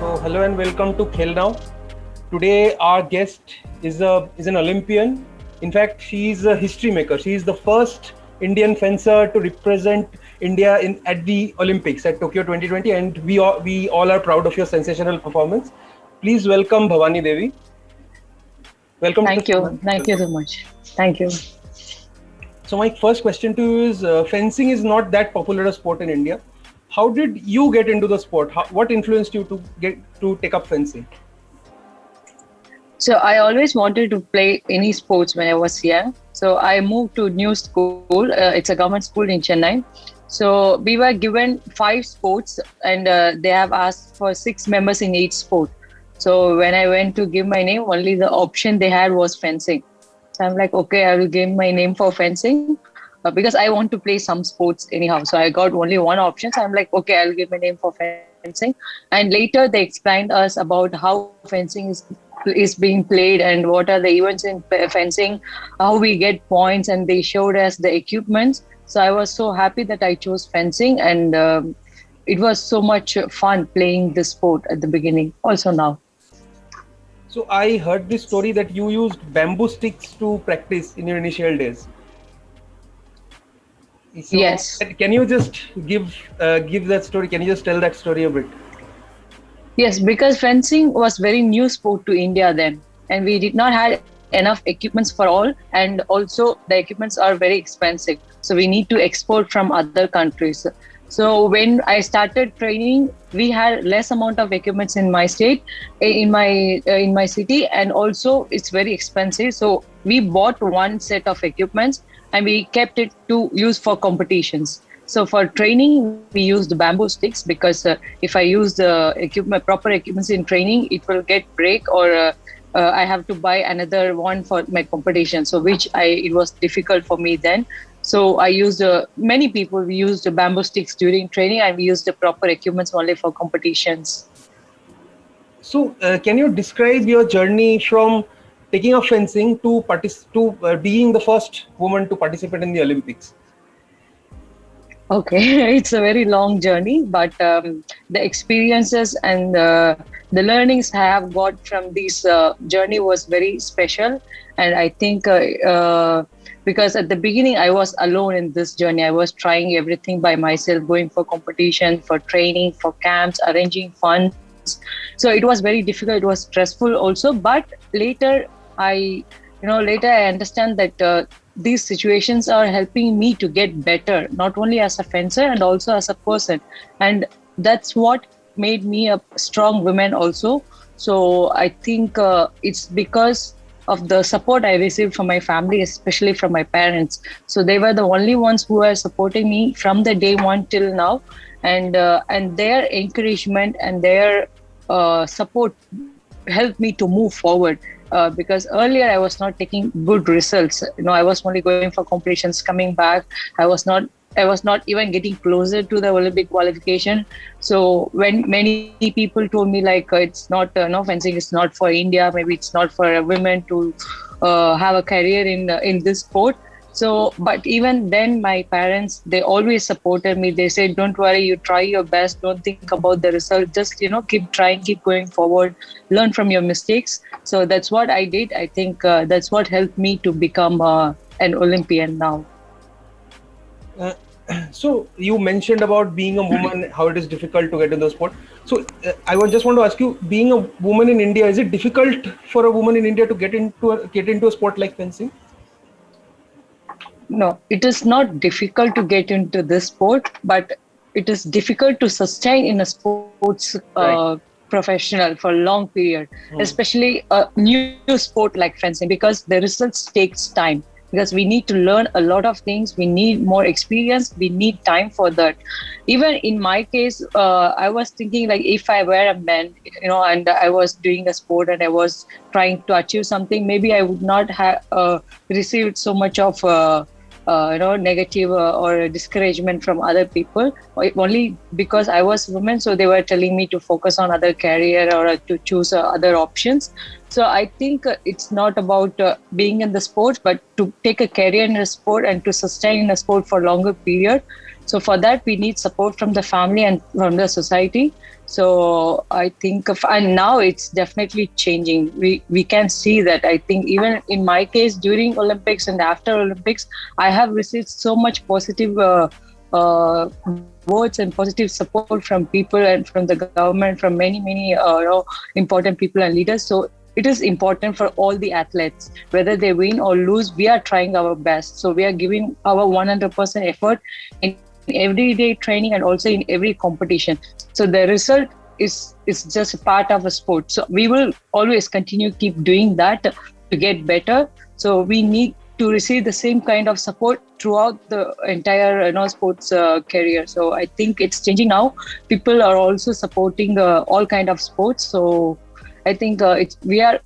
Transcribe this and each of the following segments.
So hello and welcome to Khel now. Today our guest is an Olympian. In fact, she is a history maker. She is the first Indian fencer to represent India at the Olympics at Tokyo 2020, and we all are proud of your sensational performance. Please welcome Bhavani Devi. Welcome to the Thank show, you. ma'am. Thank you so much. Thank you. So my first question to you is: fencing is not that popular a sport in India. How did you get into the sport? What influenced you to take up fencing? So I always wanted to play any sports when I was young. So I moved to new school. It's a government school in Chennai. So we were given 5 sports, and they have asked for 6 members in each sport. So when I went to give my name, only the option they had was fencing. So I'm like, okay, I will give my name for fencing because I want to play some sports anyhow. So I got only one option. So I'm like, okay, I'll give my name for fencing. And later they explained us about how fencing is being played and what are the events in fencing, how we get points, and they showed us the equipments. So I was so happy that I chose fencing, and it was so much fun playing this sport at the beginning. Also now. So I heard this story that you used bamboo sticks to practice in your initial days. So Yes. can you just give that story? Can you just tell that story a bit? Yes, because fencing was very new sport to India then, and we did not have enough equipments for all, and also the equipments are very expensive. So we need to export from other countries. So when I started training, we had less amount of equipments in my state, in my city, and also it's very expensive. So we bought one set of equipments and we kept it to use for competitions. So for training, we used bamboo sticks because if I use the proper equipments in training, it will get break, or I have to buy another one for my competition. So it was difficult for me then. So I used many people. We used the bamboo sticks during training, and we used the proper equipments only for competitions. So can you describe your journey from taking up fencing to being the first woman to participate in the Olympics? Okay, it's a very long journey, but the experiences and the learnings I have got from this journey was very special. And I think because at the beginning I was alone in this journey, I was trying everything by myself, going for competition, for training, for camps, arranging funds. So it was very difficult. It was stressful also. But later later I understand that these situations are helping me to get better, not only as a fencer and also as a person. And that's what made me a strong woman also. So I think it's because of the support I received from my family, especially from my parents. So they were the only ones who were supporting me from the day one till now. And their encouragement and their support helped me to move forward. Because earlier I was not taking good results. I was only going for competitions, coming back. I was not even getting closer to the Olympic qualification. So when many people told me like it's not no, fencing is not for India, maybe it's not for women to have a career in this sport. So, but even then, my parents, they always supported me. They said, "Don't worry, you try your best. Don't think about the result. Just keep trying, keep going forward, learn from your mistakes." So that's what I did. I think that's what helped me to become an Olympian now. Uh, so you mentioned about being a woman, how it is difficult to get into the sport. So just want to ask you, being a woman in India, is it difficult for a woman in India to get into a sport like fencing? No, it is not difficult to get into this sport, but it is difficult to sustain in a sports Right. professional for a long period, Hmm. especially a new sport like fencing, because the results takes time. Because we need to learn a lot of things, we need more experience, we need time for that. Even in my case, I was thinking like if I were a man, and I was doing a sport and I was trying to achieve something, maybe I would not have received so much of negative or discouragement from other people, only because I was woman. So they were telling me to focus on other career or to choose other options. So I think it's not about being in the sports, but to take a career in a sport and to sustain in a sport for longer period. So for that, we need support from the family and from the society. So I think, and now it's definitely changing. We can see that. I think even in my case, during Olympics and after Olympics, I have received so much positive words and positive support from people and from the government, from many important people and leaders. So it is important for all the athletes, whether they win or lose. We are trying our best. So we are giving our 100% effort in everyday training and also in every competition. So the result is just a part of a sport. So we will always continue keep doing that to get better. So we need to receive the same kind of support throughout the entire sports career. So I think it's changing now. People are also supporting all kind of sports. So I think we are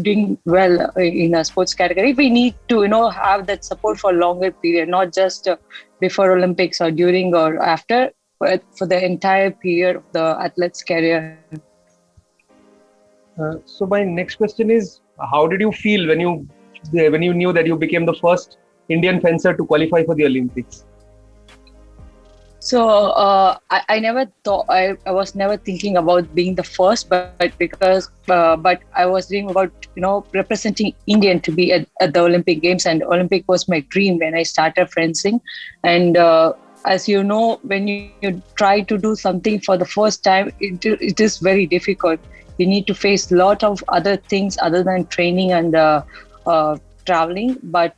doing well in a sports category. We need to have that support for a longer period, not just before Olympics or during or after, but for the entire period of the athlete's career. So my next question is, how did you feel when you knew that you became the first Indian fencer to qualify for the Olympics? So I never thought I was never thinking about being the first, but I was dreaming about representing Indian to be at the Olympic Games, and Olympic was my dream when I started fencing. And as you know, when you try to do something for the first time, it is very difficult. You need to face a lot of other things other than training and traveling. But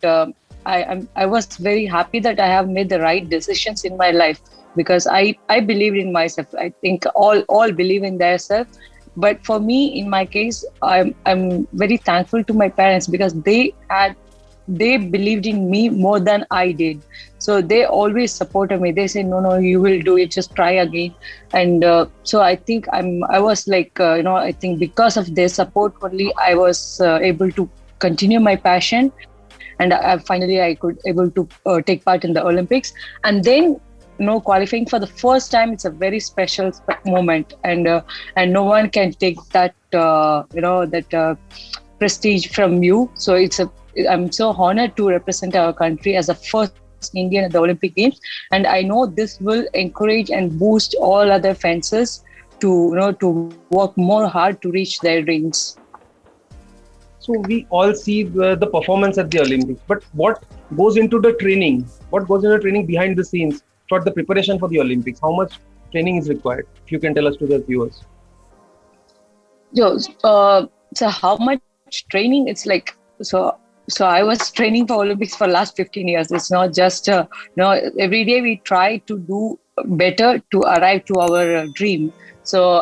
I was very happy that I have made the right decisions in my life, because I believed in myself. I think all believe in themselves. But for me, in my case, I'm very thankful to my parents, because they believed in me more than I did. So they always supported me. They say, no, you will do it. Just try again. And so I think I was like, I think because of their support only, I was able to continue my passion. And finally, I could able to take part in the Olympics. And then, qualifying for the first time, it's a very special moment, and no one can take that prestige from you. So I'm so honored to represent our country as a first Indian at the Olympic Games, and I know this will encourage and boost all other fencers to work more hard to reach their dreams. So we all see the performance at the Olympics, but what goes into the training? What goes into the training behind the scenes for the preparation for the Olympics? How much training is required? If you can tell us to the viewers. So how much training? It's like so I was training for Olympics for last 15 years. It's not just every day we try to do better to arrive to our dream. So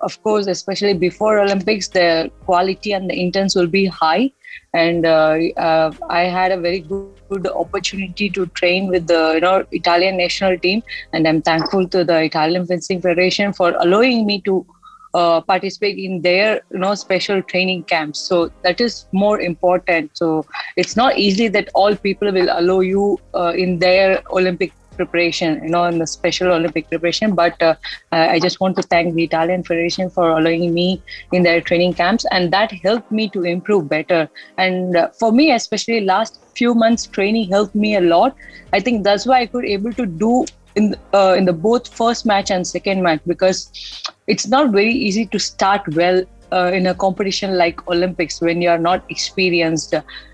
of course, especially before Olympics, the quality and the intents will be high. And I had a very good opportunity to train with the Italian national team, and I'm thankful to the Italian Fencing Federation for allowing me to participate in their special training camps. So that is more important. So it's not easy that all people will allow you in their Olympic preparation, in the special Olympic preparation. But I just want to thank the Italian Federation for allowing me in their training camps, and that helped me to improve better. And for me, especially last few months, training helped me a lot. I think that's why I could able to do in the both first match and second match, because it's not very easy to start well in a competition like Olympics when you are not experienced.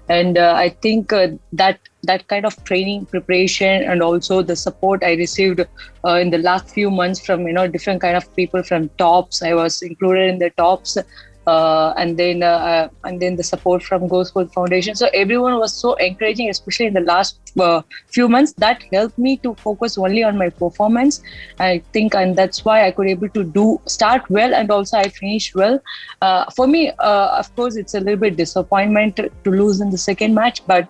And I think that kind of training preparation and also the support I received in the last few months from different kind of people from tops. I was included in the tops. And then the support from Ghosj Foundation. So everyone was so encouraging, especially in the last few months. That helped me to focus only on my performance, I think, and that's why I could able to start well, and also I finished well. For me, of course, it's a little bit disappointment to lose in the second match, but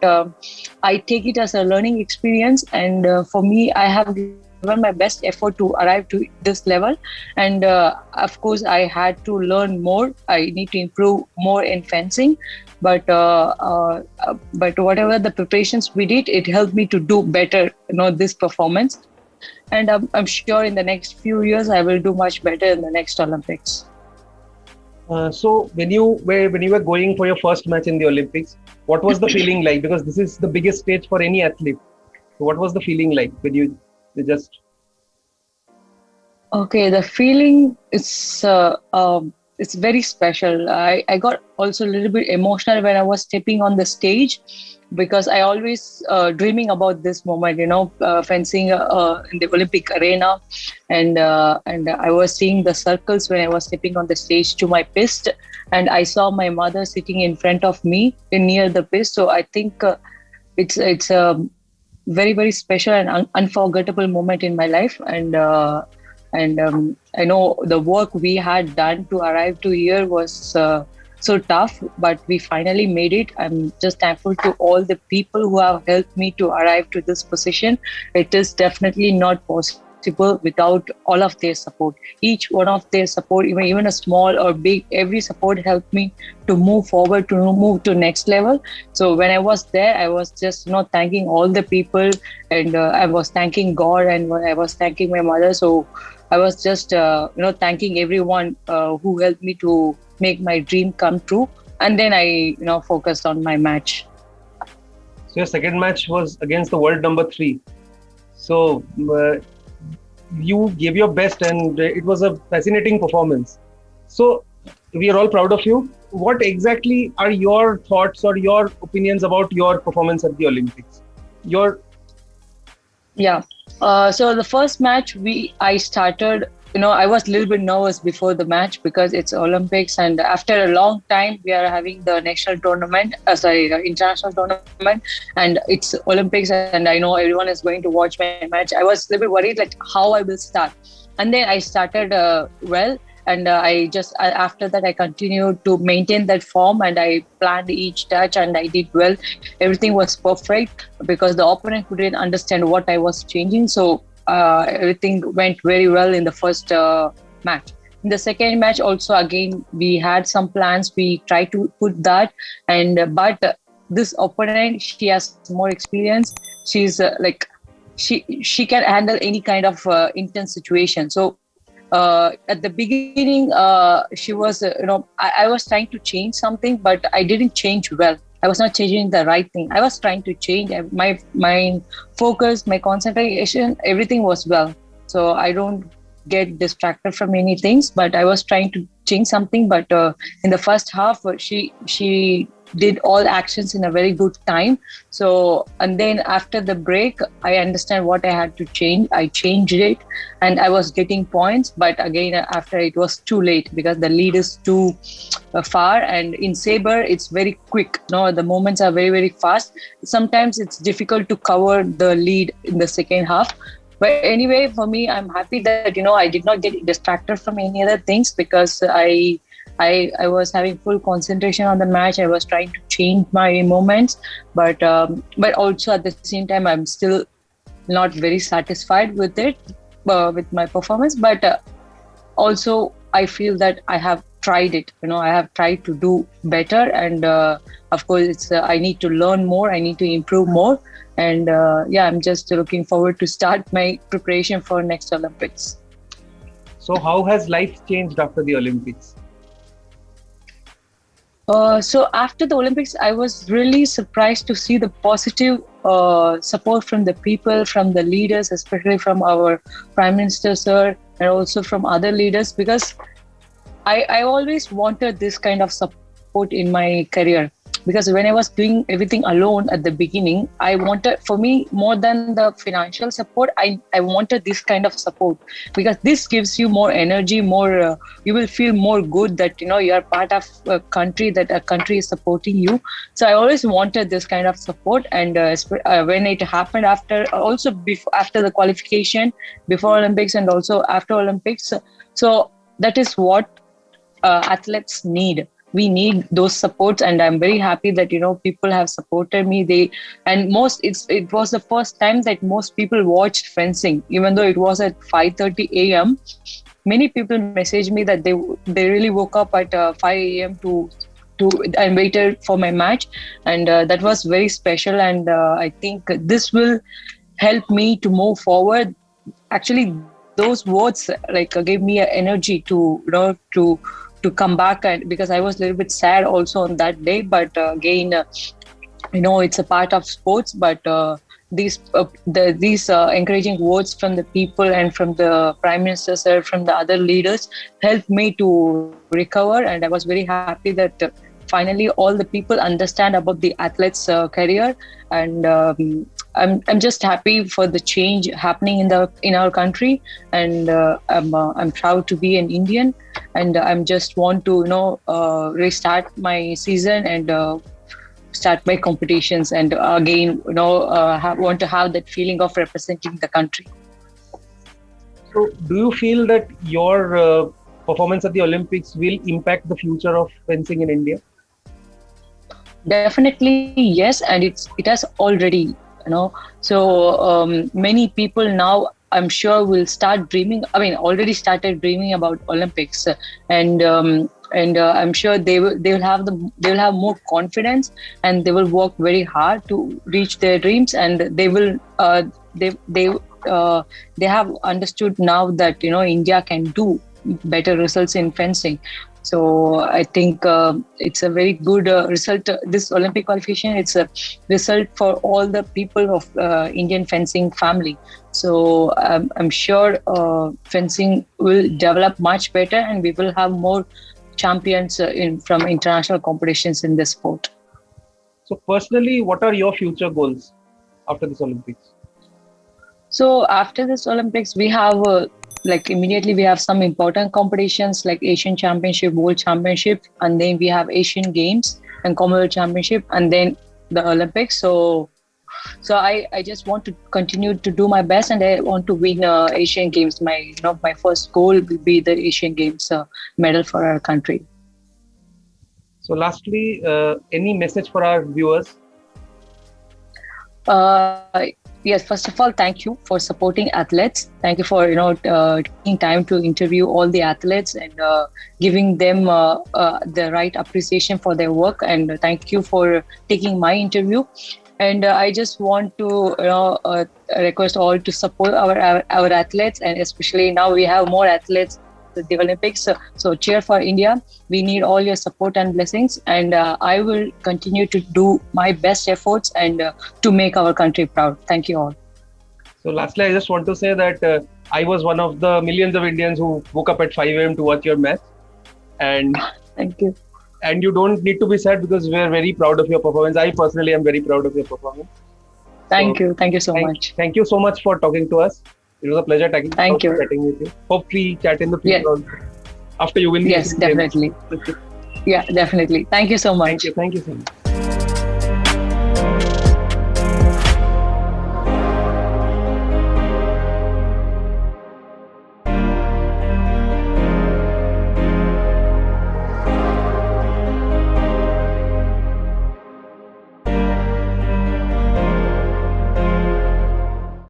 I take it as a learning experience, and for me, I have given my best effort to arrive to this level. And of course, I had to learn more. I need to improve more in fencing, but whatever the preparations we did, it helped me to do better, this performance. And I'm sure in the next few years, I will do much better in the next Olympics. So when you were going for your first match in the Olympics, what was the feeling like? Because this is the biggest stage for any athlete. So what was the feeling like when you They just Okay, the feeling is it's very special. I got also a little bit emotional when I was stepping on the stage because I always dreaming about this moment, fencing in the Olympic arena, and I was seeing the circles when I was stepping on the stage to my pist, and I saw my mother sitting in front of me near the pist. So I think it's a very very special and unforgettable moment in my life, and I know the work we had done to arrive to here was so tough, but we finally made it. I'm just thankful to all the people who have helped me to arrive to this position. It is definitely not possible without all of their support. Each one of their support, even a small or big, every support helped me to move forward, to move to next level. So when I was there, I was just thanking all the people, and I was thanking God, and I was thanking my mother. So I was just, thanking everyone who helped me to make my dream come true. And then I, focused on my match. so your second match was against the world number three. So you gave your best, and it was a fascinating performance. So we are all proud of you. What exactly are your thoughts or your opinions about your performance at the Olympics? Your Yeah. So the first match I started, I was a little bit nervous before the match because it's Olympics, and after a long time we are having the national tournament, international tournament, and it's Olympics, and I know everyone is going to watch my match. I was a little bit worried like how I will start, and then I started well. And after that, I continued to maintain that form, and I planned each touch, and I did well. Everything was perfect because the opponent couldn't understand what I was changing. So everything went very well in the first match. In the second match, also again we had some plans. We tried to put that, and but this opponent, she has more experience. She's she can handle any kind of intense situation. So at the beginning, she was, I was trying to change something, but I didn't change well. I was not changing the right thing. I was trying to change my focus, my concentration, everything was well. So I don't get distracted from many things, but I was trying to change something. But in the first half, she did all actions in a very good time. So, and then after the break, I understand what I had to change. I changed it, and I was getting points. But again, after it was too late because the lead is too far, and in saber it's very quick. No, the moments are very very fast. Sometimes it's difficult to cover the lead in the second half. But anyway, for me, I'm happy that I did not get distracted from any other things because I was having full concentration on the match. I was trying to change my moments, but also at the same time, I'm still not very satisfied with it, with my performance. But also, I feel that I have tried it. I have tried to do better, and of course, it's I need to learn more. I need to improve more, and yeah, I'm just looking forward to start my preparation for next Olympics. So how has life changed after the Olympics? So after the Olympics, I was really surprised to see the positive support from the people, from the leaders, especially from our Prime Minister, sir, and also from other leaders, because I always wanted this kind of support in my career. Because when I was doing everything alone at the beginning, I wanted, for me, more than the financial support, I wanted this kind of support, because this gives you more energy, more, you will feel more good that, you are part of a country, that a country is supporting you. So I always wanted this kind of support. And when it happened after the qualification, before Olympics and also after Olympics, so that is what athletes need. We need those supports, and I'm very happy that people have supported me. It was the first time that most people watched fencing, even though it was at 5:30 a.m. Many people messaged me that they really woke up at 5 a.m. to and waited for my match, and that was very special. And I think this will help me to move forward. Actually, those words gave me a energy to come back, and because I was a little bit sad also on that day. But again, it's a part of sports. But these encouraging words from the people and from the prime minister sir, from the other leaders, helped me to recover. And I was very happy that finally all the people understand about the athletes career. And I'm just happy for the change happening in our country. And I'm proud to be an Indian. And I'm just want to restart my season and start my competitions, and again want to have that feeling of representing the country. So, do you feel that your performance at the Olympics will impact the future of fencing in India? Definitely yes, and it has already, so many people now, I'm sure, will start dreaming. I mean, already started dreaming about Olympics. And I'm sure they will have more confidence, and they will work very hard to reach their dreams. And they will they have understood now that India can do better results in fencing. So I think it's a very good result. This Olympic qualification, it's a result for all the people of Indian fencing family. So I'm sure fencing will develop much better, and we will have more champions from international competitions in this sport. So personally, what are your future goals after this Olympics? So after this Olympics, we have immediately we have some important competitions like Asian Championship, World Championship, and then we have Asian Games and Commonwealth Championship, and then the Olympics. So I just want to continue to do my best, and I want to win Asian Games. My first goal will be the Asian Games medal for our country. So lastly, any message for our viewers? Yes, first of all, thank you for supporting athletes. Thank you for taking time to interview all the athletes and giving them the right appreciation for their work. And thank you for taking my interview. And I just want to request all to support our athletes, and especially now we have more athletes at the Olympics. So cheer for India. We need all your support and blessings, and I will continue to do my best efforts and to make our country proud. Thank you all. So lastly, I just want to say that I was one of the millions of Indians who woke up at 5 a.m. to watch your match. And thank you. And you don't need to be sad, because we are very proud of your performance. I personally am very proud of your performance. Thank you. Thank you so much. Thank you so much for talking to us. It was a pleasure chatting with you. Hope we chat in the future also, after you win the Yes, definitely. Yeah, definitely. Thank you so much. Thank you so much.